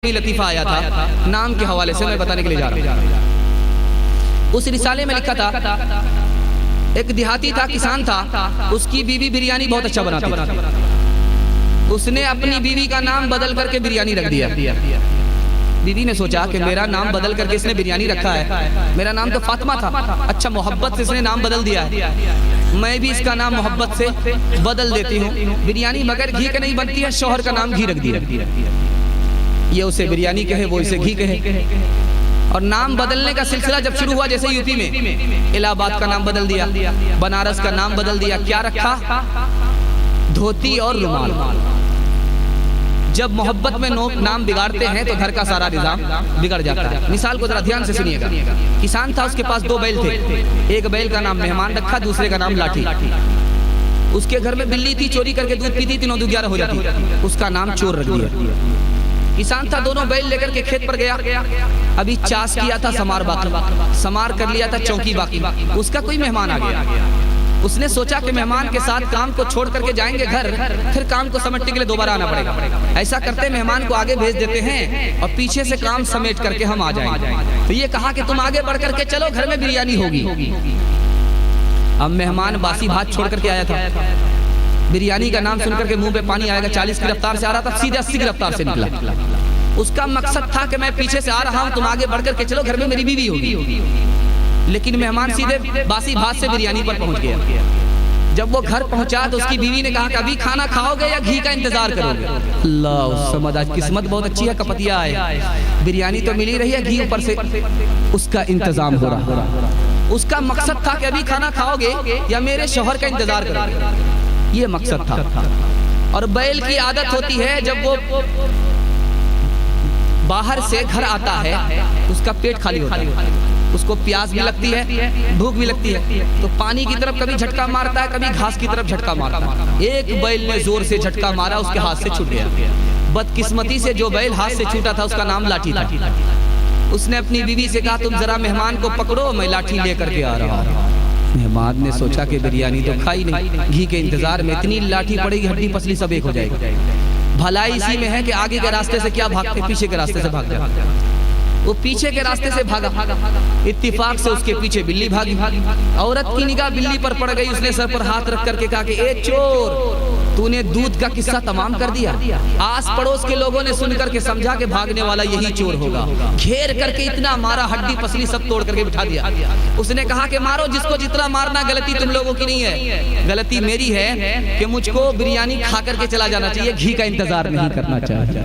लतीफ़ा आया था नाम के हवाले से मैं बताने के लिए जा रहा हूँ। उस रिसाले में लिखा था, एक देहाती था, किसान था, उसकी बीवी बिरयानी बहुत अच्छा बनाती थी। उसने अपनी बीवी का नाम बदल करके बिरयानी रख दिया। बीवी ने सोचा कि मेरा नाम बदल करके इसने बिरयानी रखा है, मेरा नाम तो फातिमा था, अच्छा मोहब्बत से इसने नाम बदल दिया है, मैं भी इसका नाम मोहब्बत से बदल देती हूँ। बिरयानी मगर घी के नहीं बनती है, शौहर का नाम घी रख दिया। ये उसे बिरयानी कहे, वो इसे घी कहे। और नाम बदलने का सिलसिला जब शुरू हुआ, जैसे यूपी में इलाहाबाद का नाम बदल दिया, बनारस का नाम बदल दिया, क्या रखा? धोती और रुमाल। जब मोहब्बत में नाम बिगाड़ते हैं तो घर का सारा निजाम बिगड़ जाता है। मिसाल को जरा ध्यान से सुनिएगा। किसान था, उसके पास दो बैल थे, एक बैल का नाम मेहमान रखा, दूसरे का नाम लाठी। उसके घर में बिल्ली थी, चोरी करके दूध पीती थी, 9 11 हो जाती, उसका नाम चोर रख दिया। किसान था, दोनों बैल लेकर के खेत पर गया, अभी चास किया था, समार बाकी, समार कर लिया था, चौकी बाकी। उसका कोई मेहमान आ गया, उसने सोचा कि मेहमान के साथ काम को छोड़ करके जाएंगे घर, फिर काम को समेटने के लिए दोबारा आना पड़ेगा। ऐसा करते मेहमान को आगे भेज देते हैं और पीछे से काम समेट करके हम आ जाएंगे। तो ये कहा कि तुम आगे बढ़ करके चलो, घर में बिरयानी होगी। अब मेहमान बासी भात छोड़ करके आया था, बिरयानी का नाम सुनकर के मुंह पे पानी आएगा, 40 की रफ्तार से आ रहा था, सीधे 80 की रफ्तार से निकला। उसका मकसद था कि मैं पीछे से आ रहा हूं, तुम आगे बढ़ करके चलो, घर में मेरी बीवी होगी। लेकिन मेहमान सीधे बासी भात से बिरयानी पर पहुंच गया। जब वो घर पहुंचा तो उसकी बीवी ने कहा कि अभी खाना खाओगे या घी का इंतजार करोगे? अल्लाह समझ, आज किस्मत बहुत अच्छी है, कपतिया है, बिरयानी तो मिल ही रही है, घी ऊपर से उसका इंतजाम हो रहा। उसका मकसद था कि अभी खाना खाओगे या मेरे शौहर का इंतजार करोगे, ये मकसद था। और बैल की आदत होती है, जब वो बाहर से घर आता है उसका पेट खाली होता है, उसको प्यास भी लगती है, भूख भी लगती है, तो पानी की तरफ कभी झटका मारता है, कभी घास की तरफ झटका मारता है। एक बैल ने जोर से झटका मारा, उसके हाथ से छूट गया। बदकिस्मती से जो बैल हाथ से छूटा था उसका नाम लाठी था। उसने अपनी बीवी से कहा, तुम जरा मेहमान को पकड़ो, मैं लाठी लेकर के आ रहा हूँ। मेहमान ने सोचा कि बिरयानी तो खाई नहीं, घी के इंतजार में इतनी लाठी पड़ेगी, हड्डी पसली सब एक हो जाएगी। भलाई इसी में है कि आगे के रास्ते से क्या भागते, पीछे के रास्ते से भाग जाते। वो पीछे के रास्ते से भागा, इत्तेफाक से उसके पीछे बिल्ली भागी। औरत की निगाह बिल्ली पर पड़ गई, उसने सर पर हाथ रख करके कहा कि ए चोर, तूने दूध का किस्सा तमाम कर दिया। आस पड़ोस के लोगों ने सुनकर के समझा कि भागने वाला यही चोर होगा। घेर करके इतना मारा, हड्डी पसली सब तोड़ करके बिठा दिया। उसने कहा कि मारो जिसको जितना मारना, गलती तुम लोगों की नहीं है, गलती मेरी है कि मुझको बिरयानी खा करके चला जाना चाहिए, घी का इंतजार नहीं करना चाहिए।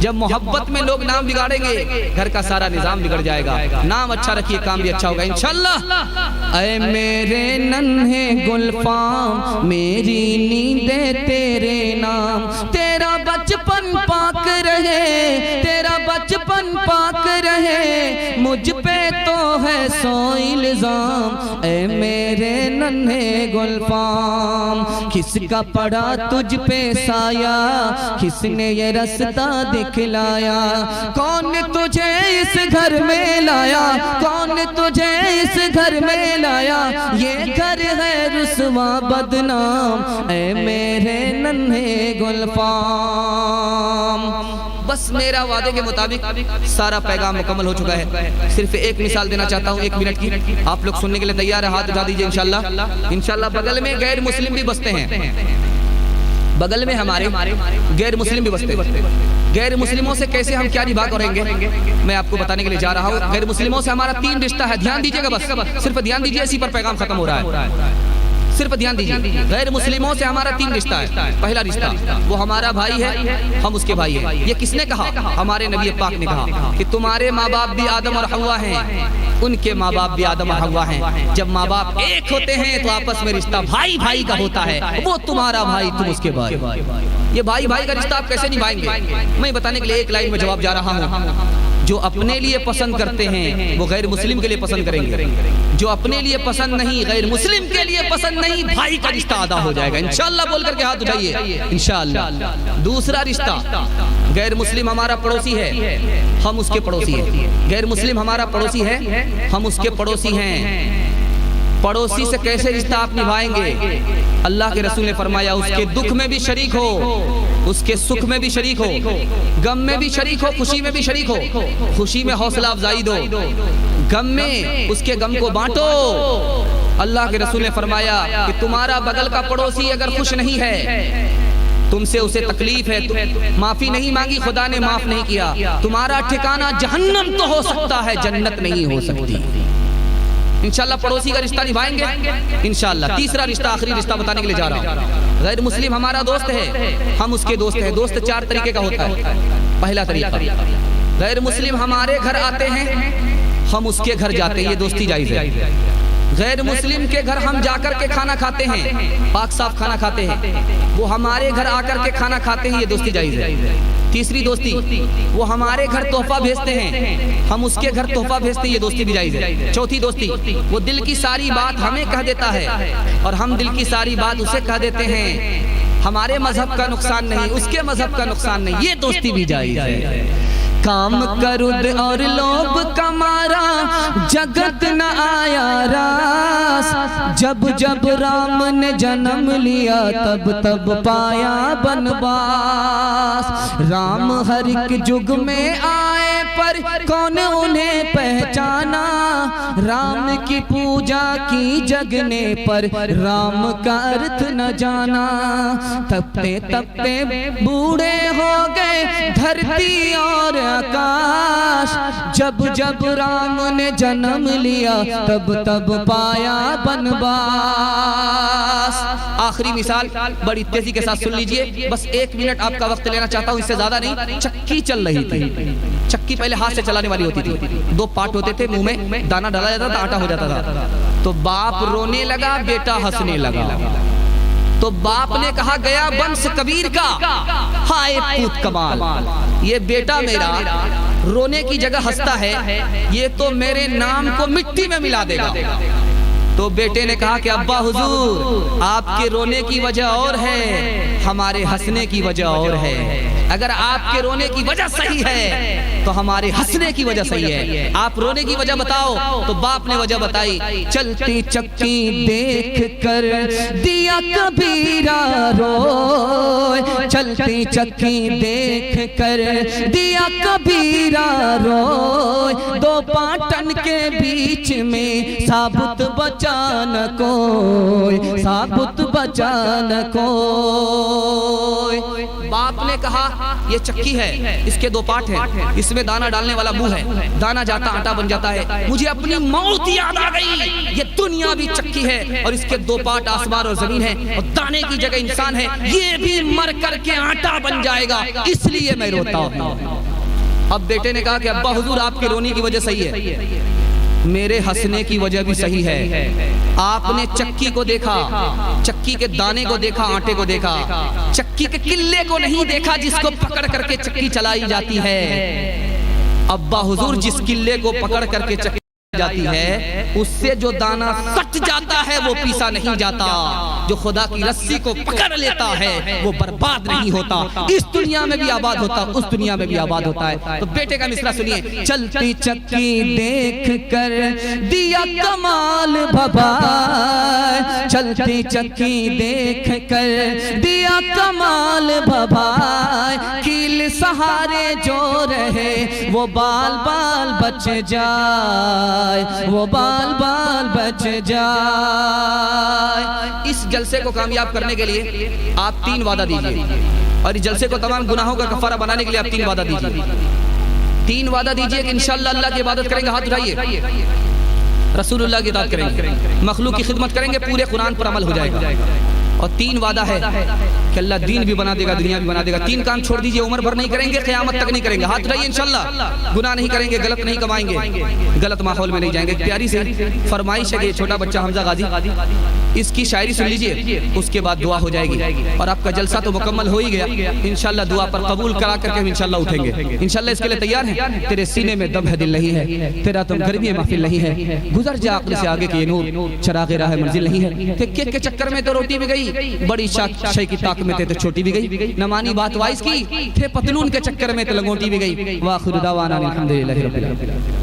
जब मोहब्बत में लोग नाम बिगाड़ेंगे, घर का सारा निजाम बिगड़ जाएगा। नाम अच्छा रखिए, काम भी अच्छा होगा इंशाअल्लाह। ऐ मेरे नन्हे गुलफाम, मेरी नींदे तेरे नाम, तेरा बचपन पाक रहे, तेरा बचपन पाक रहे, मुझ पे तो है सो इल्जाम। ऐ मेरे नन्हे गुलफाम, किसका पड़ा तुझ पे साया, किसने ये रास्ता खिलाया, कौन तुझे इस घर में लाया, कौन तुझे इस घर में लाया, ये घर है रुसवा बदनाम। ऐ मेरे नन्हे गुलफाम। बस मेरा वादे के मुताबिक सारा पैगाम मुकम्मल हो चुका है। सिर्फ एक मिसाल देना चाहता हूँ, 1 मिनट की, आप लोग सुनने के लिए तैयार है? हाथ उठा दीजिए इंशाल्लाह। इंशाल्लाह बगल में गैर मुस्लिम भी बसते हैं, बगल में हमारे गैर मुस्लिम भी बसते हैं। गैर मुस्लिमों से कैसे हम क्या निभा करेंगे, मैं आपको बताने के लिए जा रहा हूँ। गैर मुस्लिमों से हमारा 3 रिश्ता है, ध्यान दीजिएगा, बस सिर्फ ध्यान दीजिए, इसी पर पैगाम खत्म हो रहा है, सिर्फ ध्यान दीजिए। गैर मुस्लिमों से हमारा 3 रिश्ता है। पहला रिश्ता, वो हमारा भाई है, हम उसके भाई हैं। ये किसने कहा? हमारे नबी पाक ने कहा कि तुम्हारे माँ बाप भी आदम और हव्वा हैं, उनके माँ बाप भी आदम और हव्वा हैं। जब माँ बाप एक होते हैं तो आपस में रिश्ता भाई भाई का होता है, वो तुम्हारा भाई, तुम उसके भाई। ये भाई भाई का रिश्ता आप कैसे निभाएंगे, मैं बताने के लिए एक लाइन में जवाब जा रहा हूँ। जो अपने लिए पसंद करते हैं वो गैर मुस्लिम के लिए पसंद करेंगे, जो अपने लिए पसंद नहीं, गैर मुस्लिम के लिए पसंद नहीं, भाई का रिश्ता अदा हो जाएगा इंशाअल्लाह। बोल करके हाथ उठाइए इंशाअल्लाह। दूसरा रिश्ता, गैर मुस्लिम हमारा पड़ोसी है, हम उसके पड़ोसी हैं। गैर मुस्लिम हमारा पड़ोसी है, हम उसके पड़ोसी हैं। पड़ोसी से कैसे रिश्ता आप निभाएंगे? अल्लाह के रसूल ने फरमाया उसके दुख में भी शरीक हो, उसके सुख में भी शरीक हो, गम में भी शरीक हो, खुशी में भी शरीक हो। खुशी में हौसला अफजाई दो, गम में उसके गम को बांटो। अल्लाह के रसूल ने फरमाया कि तुम्हारा बगल का पड़ोसी अगर खुश नहीं है, तुमसे उसे तकलीफ है, माफी नहीं मांगी, खुदा ने माफ नहीं किया, तुम्हारा ठिकाना जहन्नम तो हो सकता है, जन्नत नहीं हो सकती। इंशाल्लाह पड़ोसी का रिश्ता निभाएंगे इंशाल्लाह। तीसरा रिश्ता, आखिरी रिश्ता बताने के लिए जा रहा हूँ। गैर मुस्लिम हमारा दोस्त है, हम उसके दोस्त हैं। दोस्त 4 तरीके का होता है। पहला तरीका, गैर मुस्लिम हमारे घर आते हैं, हम उसके घर जाते हैं, ये दोस्ती जायज है। गैर मुस्लिम के घर हम जाकर के खाना खाते हैं, पाक साफ खाना खाते हैं, वो हमारे घर आकर के खाना खाते हैं, ये दोस्ती जायज है। तीसरी दोस्ती, वो हमारे घर तोहफा भेजते हैं, हम उसके घर तोहफा भेजते हैं, ये दोस्ती भी जायज है। चौथी दोस्ती, वो दिल की सारी बात हमें कह देता है और हम दिल की सारी बात उसे कह देते हैं, हमारे मजहब का नुकसान नहीं, उसके मजहब का नुकसान नहीं, ये दोस्ती भी जायज है। काम करुद और लोभ कमारा जगत न आया रास, जब जब राम ने जन्म लिया तब तब पाया बनवास। राम हर एक युग में आए पर कौन उन्हें पहचाना, राम की पूजा की जगने पर राम का अर्थ न जाना। तपते तपते बूढ़े हो गए धरती और आकाश, जब जब राम ने जन्म लिया तब तब पाया बनवास। आखिरी मिसाल बड़ी तेजी के साथ सुन लीजिए, बस 1 मिनट आपका वक्त लेना चाहता हूँ, इससे ज्यादा नहीं। चक्की चल रही थी, चक्की पहले हाथ से चलाने वाली होती थी, 2 पार्ट होते थे, मुंह में दाना डाला जाता था, आटा हो जाता था। तो बाप रोने लगा, बेटा हंसने लगा। तो बाप ने कहा गया वंश कबीर का, हाय पूत कमाल, ये बेटा मेरा रोने की जगह हंसता है, ये तो मेरे नाम को मिट्टी में मिला देगा। तो बेटे ने कहा कि अब्बा हुजूर, आपके रोने की वजह और है, हमारे हंसने की वजह और है। अगर आपके रोने की वजह सही है तो हमारे हंसने की वजह सही है। आप रोने की वजह बताओ। तो बाप ने वजह बताई, चलती चक्की देख कर दिया कबीरा रोए, चलती चक्की देख कर दिया कबीरा रोए, 2 पाटन के बीच में साबुत बचा न कोई, साबुत बचा न कोई। बाप ने कहा ये चक्की है, इसके 2 पार्ट हैं, इसमें दाना डालने वाला मुंह है, दाना जाता आटा बन जाता है। मुझे अपनी मौत याद आ गई, ये दुनिया भी चक्की है और इसके 2 पार्ट आसमान और जमीन है, और दाने की जगह इंसान है, ये भी मर करके आटा बन जाएगा, इसलिए मैं रोता हूँ। अब बेटे ने कहा कि अब्बा हुजूर, आपके रोने की वजह सही है, मेरे हंसने की वजह भी सही है। आपने चक्की को देखा, चक्की के दाने को देखा, आटे को देखा, चक्की के किल्ले को नहीं देखा जिसको पकड़ करके चक्की चलाई जाती है। अब्बा हुजूर, जिस किल्ले को पकड़ करके चक्की जाती है उससे जो दाना सट जाता है वो पीसा नहीं जाता, जो खुदा की रस्सी को पकड़ लेता है वो बर्बाद नहीं होता, इस दुनिया में भी आबाद होता, उस दुनिया में भी आबाद होता है। तो बेटे का मिसरा सुनिए, चलती चक्की देख कर दिया कमाल भभाए, चलती चक्की देख कर दिया कमाल भभाए, कील सहारे जो रहे वो बाल बाल बच जाए, वो बाल बाल बच जाए। इस जलसे को कामयाब करने के लिए आप 3 वादा दीजिए, और इस जलसे को तमाम गुनाहों का कफारा बनाने के लिए आप 3 वादा दीजिए। 3 वादा दीजिए कि इंशाअल्लाह अल्लाह की इबादत करेंगे, हाथ उठाइए, रसूलुल्लाह की इताअत करेंगे, मखलूक की खिदमत करेंगे, पूरे कुरान पर अमल हो जाएगा। और 3 वादा है कि अल्लाह दीन भी बना देगा, दुनिया भी बना देगा। 3 काम छोड़ दीजिए, उम्र भर नहीं करेंगे, क़यामत तक नहीं करेंगे, हाथ उठाइए इंशाअल्लाह। गुनाह नहीं करेंगे, गलत नहीं कमाएंगे, गलत माहौल में नहीं जाएंगे। प्यारी से फरमाइश है, छोटा बच्चा हमजा गाजी, इसकी शायरी सुन लीजिए, उसके बाद दुआ हो जाएगी और आपका जलसा तो मुकम्मल हो ही गया। इंशाअल्लाह दुआ पर कबूल करा करके हम इंशाअल्लाह उठेंगे। इंशाअल्लाह इसके लिए तैयार हैं? तेरे सीने में दम है, दिल नहीं है, तेरा तुम घर भी महफिल नहीं है, गुजर जा अक्ल से आगे की नूर, चरागे राह मंजिल नहीं है। केक के चक्कर में तो रोटी भी गई, बड़ी शय की ताक में थे तो छोटी भी गई, न मानी बात वाइस की, थे पतलून के चक्कर में तो लंगोटी भी गई। वाखिर दावाना अल्हम्दुलिल्लाहि रब्बिल आलमीन।